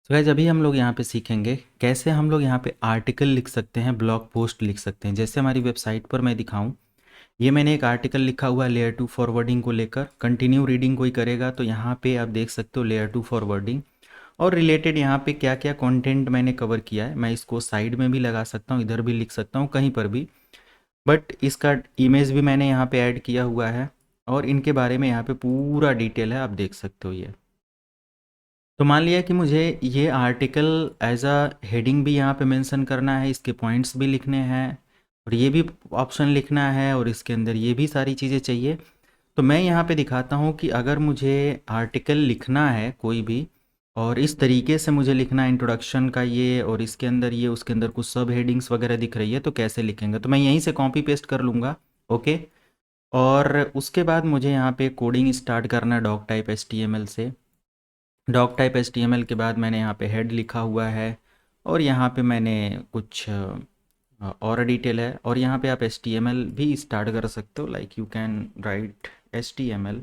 तो गाइस अभी हम लोग यहाँ पे सीखेंगे कैसे हम लोग यहाँ पे आर्टिकल लिख सकते हैं, ब्लॉग पोस्ट लिख सकते हैं। जैसे हमारी वेबसाइट पर मैं दिखाऊं, ये मैंने एक आर्टिकल लिखा हुआ है लेयर टू फॉरवर्डिंग को लेकर। कंटिन्यू रीडिंग कोई करेगा तो यहाँ पे आप देख सकते हो लेयर टू फॉरवर्डिंग और रिलेटेड यहाँ पे क्या क्या कंटेंट मैंने कवर किया है। मैं इसको साइड में भी लगा सकता हूँ, इधर भी लिख सकता हूँ, कहीं पर भी। बट इसका इमेज भी मैंने यहाँ पे ऐड किया हुआ है और इनके बारे में यहाँ पे पूरा डिटेल है, आप देख सकते हो ये। तो मान लिया कि मुझे ये आर्टिकल एज अ हेडिंग भी यहाँ पे मेंशन करना है, इसके पॉइंट्स भी लिखने हैं और ये भी ऑप्शन लिखना है और इसके अंदर ये भी सारी चीज़ें चाहिए। तो मैं यहाँ पे दिखाता हूँ कि अगर मुझे आर्टिकल लिखना है कोई भी और इस तरीके से मुझे लिखना है, इंट्रोडक्शन का ये और इसके अंदर ये, उसके अंदर कुछ सब हेडिंग्स वगैरह दिख रही है, तो कैसे लिखेंगे। तो मैं यहीं से कॉपी पेस्ट कर लूँगा। ओके। और उसके बाद मुझे यहाँ पे कोडिंग स्टार्ट करना है डॉक टाइप HTML से। डॉक टाइप HTML के बाद मैंने यहाँ पे हेड लिखा हुआ है और यहाँ पे मैंने कुछ और डिटेल है और यहाँ पे आप HTML भी स्टार्ट कर सकते हो, like you can write HTML,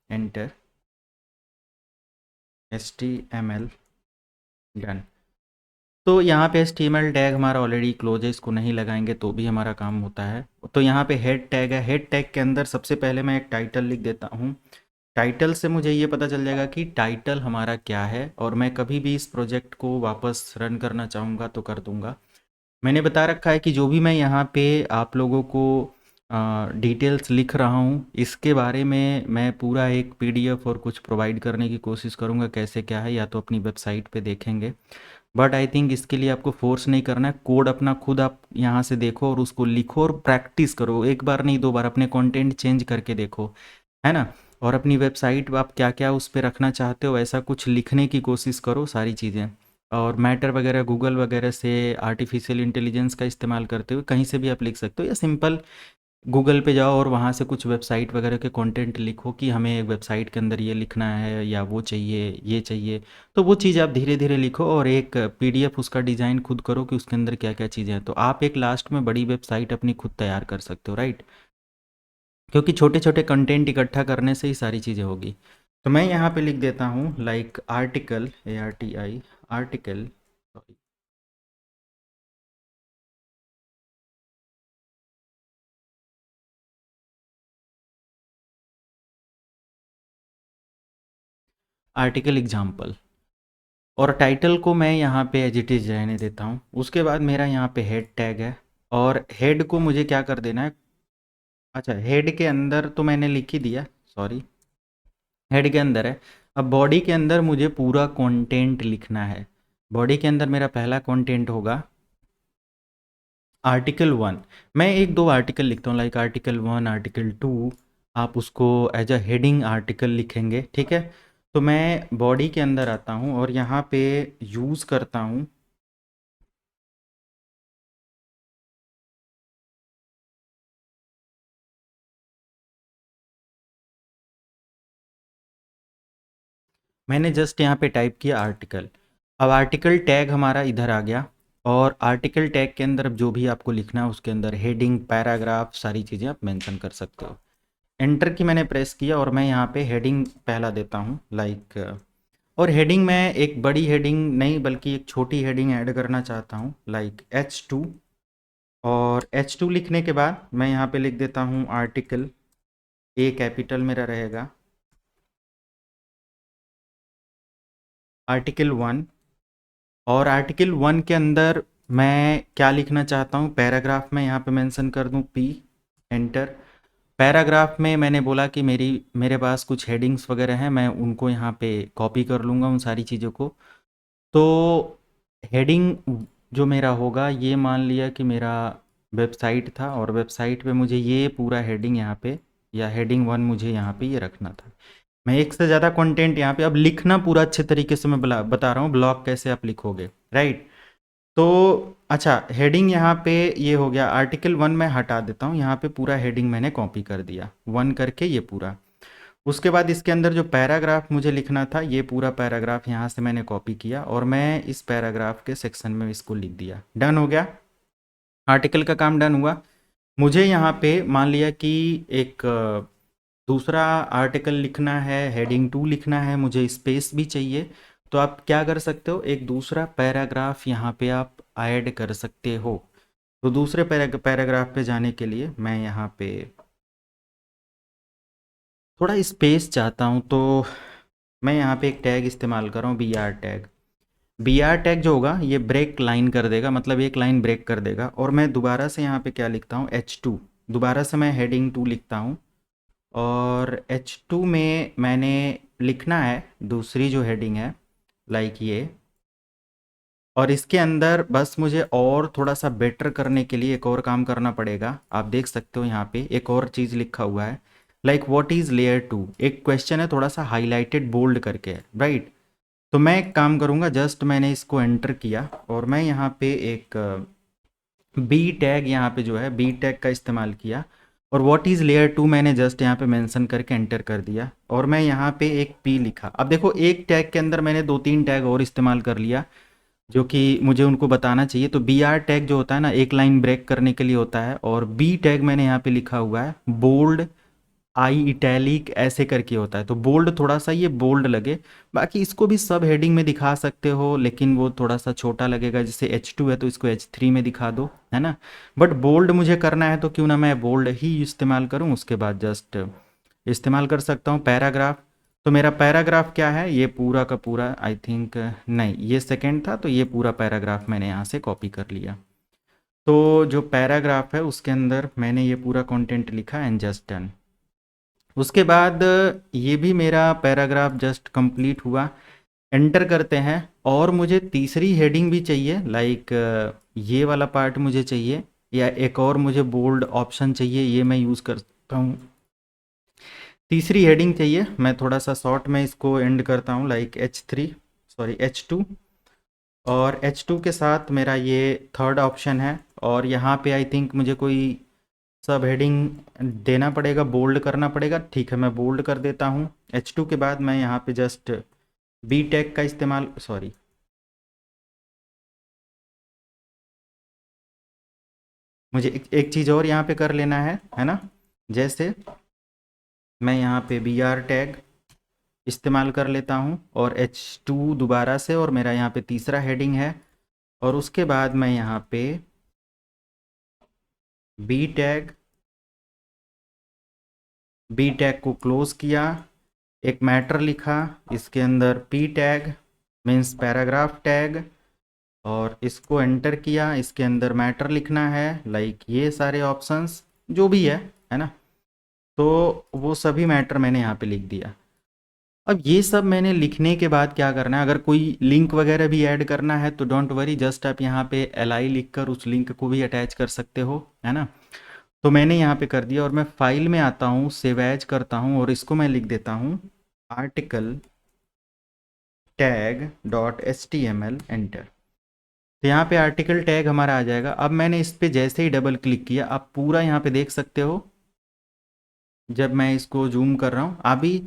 enter HTML, done. तो यहाँ पे HTML टैग हमारा ऑलरेडी क्लोज है, इसको नहीं लगाएंगे तो भी हमारा काम होता है। तो यहाँ पे हेड टैग है, हेड टैग के अंदर सबसे पहले मैं एक टाइटल लिख देता हूँ। टाइटल से मुझे ये पता चल जाएगा कि टाइटल हमारा क्या है और मैं कभी भी इस प्रोजेक्ट को वापस रन करना चाहूँगा तो कर दूँगा। मैंने बता रखा है कि जो भी मैं यहाँ पे आप लोगों को डिटेल्स लिख रहा हूँ, इसके बारे में मैं पूरा एक PDF और कुछ प्रोवाइड करने की कोशिश करूँगा। कैसे क्या है या तो अपनी वेबसाइट पे देखेंगे, बट आई थिंक इसके लिए आपको फोर्स नहीं करना है। कोड अपना खुद आप यहाँ से देखो और उसको लिखो और प्रैक्टिस करो, एक बार नहीं दो बार अपने कंटेंट चेंज करके देखो, है ना। और अपनी वेबसाइट आप क्या क्या उस पर रखना चाहते हो ऐसा कुछ लिखने की कोशिश करो, सारी चीज़ें। और मैटर वगैरह गूगल वगैरह से आर्टिफिशियल इंटेलिजेंस का इस्तेमाल करते हुए कहीं से भी आप लिख सकते हो, या सिंपल गूगल पे जाओ और वहाँ से कुछ वेबसाइट वगैरह के कंटेंट लिखो कि हमें एक वेबसाइट के अंदर ये लिखना है या वो चाहिए, ये चाहिए। तो वो चीज़ आप धीरे धीरे लिखो और एक PDF उसका डिज़ाइन खुद करो कि उसके अंदर क्या क्या चीज़ें हैं, तो आप एक लास्ट में बड़ी वेबसाइट अपनी खुद तैयार कर सकते हो, राइट। क्योंकि छोटे छोटे कंटेंट इकट्ठा करने से ही सारी चीज़ें होगी। तो मैं यहाँ पे लिख देता हूँ like article, ARTI, article, article example. और टाइटल को मैं यहाँ पे एज इट इज़ रहने देता हूँ। उसके बाद मेरा यहाँ पे हेड टैग है और हेड को मुझे क्या कर देना है। अच्छा, हेड के अंदर तो मैंने लिख ही दिया, सॉरी, हेड के अंदर है। अब बॉडी के अंदर मुझे पूरा कंटेंट लिखना है। बॉडी के अंदर मेरा पहला कंटेंट होगा आर्टिकल 1। मैं एक दो आर्टिकल लिखता हूँ, लाइक आर्टिकल 1, आर्टिकल 2। आप उसको एज अ हेडिंग आर्टिकल लिखेंगे, ठीक है। तो मैं बॉडी के अंदर आता हूँ और यहाँ पे यूज़ करता हूँ, मैंने जस्ट यहाँ पे टाइप किया आर्टिकल। अब आर्टिकल टैग हमारा इधर आ गया और आर्टिकल टैग के अंदर अब जो भी आपको लिखना है उसके अंदर हेडिंग, पैराग्राफ, सारी चीज़ें आप मेंशन कर सकते हो। एंटर की मैंने प्रेस किया और मैं यहाँ पे हेडिंग पहला देता हूँ, लाइक। और हेडिंग में एक बड़ी हेडिंग नहीं बल्कि एक छोटी हेडिंग ऐड करना चाहता हूँ, लाइक H2। और H2 लिखने के बाद मैं यहाँ पे लिख देता हूँ आर्टिकल, A कैपिटल मेरा रहेगा, आर्टिकल 1। और आर्टिकल 1 के अंदर मैं क्या लिखना चाहता हूँ, पैराग्राफ में यहाँ पे मेंशन कर दूँ P, एंटर। पैराग्राफ में मैंने बोला कि मेरे पास कुछ हेडिंग्स वगैरह हैं, मैं उनको यहाँ पे कॉपी कर लूँगा उन सारी चीज़ों को। तो हेडिंग जो मेरा होगा, ये मान लिया कि मेरा वेबसाइट था और वेबसाइट पे मुझे ये पूरा हेडिंग यहाँ पे या हेडिंग 1 मुझे यहाँ पे ये रखना था। मैं एक से ज़्यादा कंटेंट यहाँ पे अब लिखना पूरा अच्छे तरीके से मैं बता रहा हूँ ब्लॉग कैसे आप लिखोगे, राइट। तो अच्छा, हेडिंग यहाँ पे ये हो गया। आर्टिकल 1 मैं हटा देता हूँ, यहाँ पे पूरा हेडिंग मैंने कॉपी कर दिया 1 करके, ये पूरा। उसके बाद इसके अंदर जो पैराग्राफ मुझे लिखना था, ये पूरा पैराग्राफ यहाँ से मैंने कॉपी किया और मैं इस पैराग्राफ के सेक्शन में इसको लिख दिया। डन हो गया, आर्टिकल का काम डन हुआ। मुझे यहाँ पे मान लिया कि एक दूसरा आर्टिकल लिखना है, हेडिंग 2 लिखना है, मुझे स्पेस भी चाहिए। तो आप क्या कर सकते हो, एक दूसरा पैराग्राफ यहाँ पे आप ऐड कर सकते हो। तो दूसरे पैराग्राफ पे जाने के लिए मैं यहाँ पे थोड़ा स्पेस चाहता हूँ, तो मैं यहाँ पे एक टैग इस्तेमाल कर रहा हूँ, B R tag. B R tag जो होगा ये ब्रेक लाइन कर देगा, मतलब एक लाइन ब्रेक कर देगा। और मैं दोबारा से यहाँ पे क्या लिखता हूँ, H2, दोबारा से मैं हेडिंग 2 लिखता हूँ। और H2 में मैंने लिखना है दूसरी जो हेडिंग है, लाइक ये। और इसके अंदर बस मुझे और थोड़ा सा बेटर करने के लिए एक और काम करना पड़ेगा। आप देख सकते हो यहाँ पे एक और चीज़ लिखा हुआ है, लाइक व्हाट इज़ लेयर 2, एक क्वेश्चन है थोड़ा सा हाईलाइटेड बोल्ड करके है, राइट। तो मैं एक काम करूँगा, जस्ट मैंने इसको एंटर किया और मैं यहाँ पे एक बी टैग यहाँ पे जो है बी टैग का इस्तेमाल किया। और व्हाट इज़ लेयर 2 मैंने जस्ट यहाँ पे मेंशन करके एंटर कर दिया और मैं यहाँ पे एक पी लिखा। अब देखो एक टैग के अंदर मैंने 2-3 टैग और इस्तेमाल कर लिया जो कि मुझे उनको बताना चाहिए। तो बी आर टैग जो होता है ना, एक लाइन ब्रेक करने के लिए होता है। और बी टैग मैंने यहाँ पे लिखा हुआ है बोल्ड, आई इटैलिक ऐसे करके होता है, तो बोल्ड थोड़ा सा ये बोल्ड लगे। बाकी इसको भी सब हेडिंग में दिखा सकते हो, लेकिन वो थोड़ा सा छोटा लगेगा। जैसे H2 है तो इसको H3 में दिखा दो, है ना। बट बोल्ड मुझे करना है तो क्यों ना मैं बोल्ड ही इस्तेमाल करूँ। उसके बाद जस्ट इस्तेमाल कर सकता हूँ पैराग्राफ। तो मेरा पैराग्राफ क्या है, ये पूरा का पूरा, आई थिंक नहीं ये सेकेंड था, तो ये पूरा पैराग्राफ मैंने यहाँ से कॉपी कर लिया। तो जो पैराग्राफ है उसके अंदर मैंने ये पूरा कंटेंट लिखा एंड जस्ट डन। उसके बाद ये भी मेरा पैराग्राफ जस्ट कंप्लीट हुआ। एंटर करते हैं और मुझे तीसरी हेडिंग भी चाहिए, लाइक ये वाला पार्ट मुझे चाहिए, या एक और मुझे बोल्ड ऑप्शन चाहिए, ये मैं यूज़ करता हूँ। तीसरी हेडिंग चाहिए, मैं थोड़ा सा शॉर्ट में इसको एंड करता हूँ, लाइक H2। और H2 के साथ मेरा ये थर्ड ऑप्शन है। और यहाँ पे आई थिंक मुझे कोई सब हेडिंग देना पड़ेगा, बोल्ड करना पड़ेगा। ठीक है, मैं बोल्ड कर देता हूँ। H2 के बाद मैं यहाँ पे जस्ट बी टैग का इस्तेमाल, सॉरी, मुझे एक चीज़ और यहाँ पे कर लेना है ना। जैसे मैं यहाँ पे बी आर टैग इस्तेमाल कर लेता हूँ और H2 दोबारा से, और मेरा यहाँ पे तीसरा हेडिंग है। और उसके बाद मैं यहाँ पे बी टैग को क्लोज किया, एक मैटर लिखा, इसके अंदर P tag means paragraph tag, और इसको एंटर किया। इसके अंदर मैटर लिखना है, लाइक ये सारे ऑप्शंस जो भी है ना। तो वो सभी मैटर मैंने यहाँ पे लिख दिया। अब ये सब मैंने लिखने के बाद क्या करना है, अगर कोई लिंक वगैरह भी ऐड करना है तो डोंट वरी, जस्ट आप यहाँ पे LI लिख कर उस लिंक को भी अटैच कर सकते हो, है ना। तो मैंने यहाँ पे कर दिया और मैं फाइल में आता हूँ, सेव एज करता हूँ और इसको मैं लिख देता हूँ article tag dot HTML, enter. तो यहाँ पे आर्टिकल टैग हमारा आ जाएगा। अब मैंने इस पे जैसे ही डबल क्लिक किया, आप पूरा यहाँ पे देख सकते हो। जब मैं इसको जूम कर रहा हूँ, अभी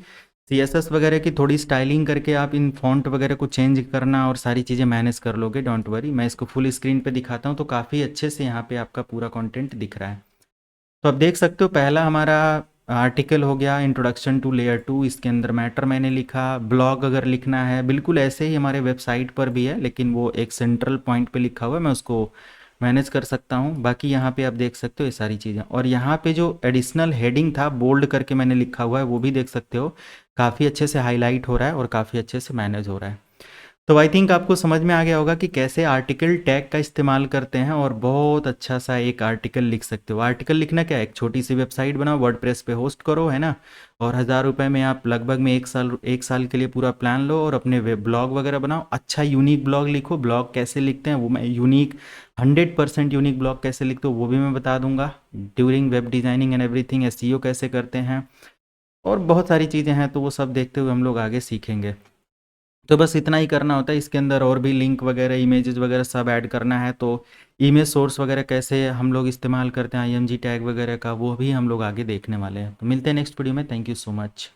CSS वगैरह की थोड़ी स्टाइलिंग करके आप इन फॉन्ट वगैरह को चेंज करना और सारी चीज़ें मैनेज कर लोगे, डोंट वरी। मैं इसको फुल स्क्रीन पे दिखाता हूँ तो काफ़ी अच्छे से यहाँ पे आपका पूरा कंटेंट दिख रहा है। तो आप देख सकते हो, पहला हमारा आर्टिकल हो गया इंट्रोडक्शन टू लेयर 2, इसके अंदर मैटर मैंने लिखा। ब्लॉग अगर लिखना है बिल्कुल ऐसे ही हमारे वेबसाइट पर भी है, लेकिन वो एक सेंट्रल पॉइंट पे लिखा हुआ है, मैं उसको मैनेज कर सकता हूँ। बाकी यहाँ पे आप देख सकते हो ये सारी चीज़ें। और यहाँ पे जो एडिशनल हेडिंग था बोल्ड करके मैंने लिखा हुआ है, वो भी देख सकते हो, काफ़ी अच्छे से हाईलाइट हो रहा है और काफ़ी अच्छे से मैनेज हो रहा है। तो आई थिंक आपको समझ में आ गया होगा कि कैसे आर्टिकल टैग का इस्तेमाल करते हैं और बहुत अच्छा सा एक आर्टिकल लिख सकते हो। आर्टिकल लिखना क्या है, एक छोटी सी वेबसाइट बनाओ, वर्डप्रेस पे होस्ट करो, है ना। और 1000 रुपये में आप लगभग में एक साल के लिए पूरा प्लान लो और अपने वेब ब्लॉग वगैरह बनाओ। अच्छा यूनिक ब्लॉग लिखो। ब्लॉग कैसे लिखते हैं वो मैं यूनिक 100% यूनिक ब्लॉग कैसे लिखते हो वो भी मैं बता दूंगा। During web designing and everything, SEO कैसे करते हैं, और बहुत सारी चीज़ें हैं, तो वो सब देखते हुए हम लोग आगे सीखेंगे। तो बस इतना ही करना होता है। इसके अंदर और भी लिंक वगैरह, इमेजेस वगैरह सब ऐड करना है। तो इमेज सोर्स वगैरह कैसे हम लोग इस्तेमाल करते हैं, IMG टैग वगैरह का, वो भी हम लोग आगे देखने वाले हैं। तो मिलते हैं नेक्स्ट वीडियो में। Thank you so much.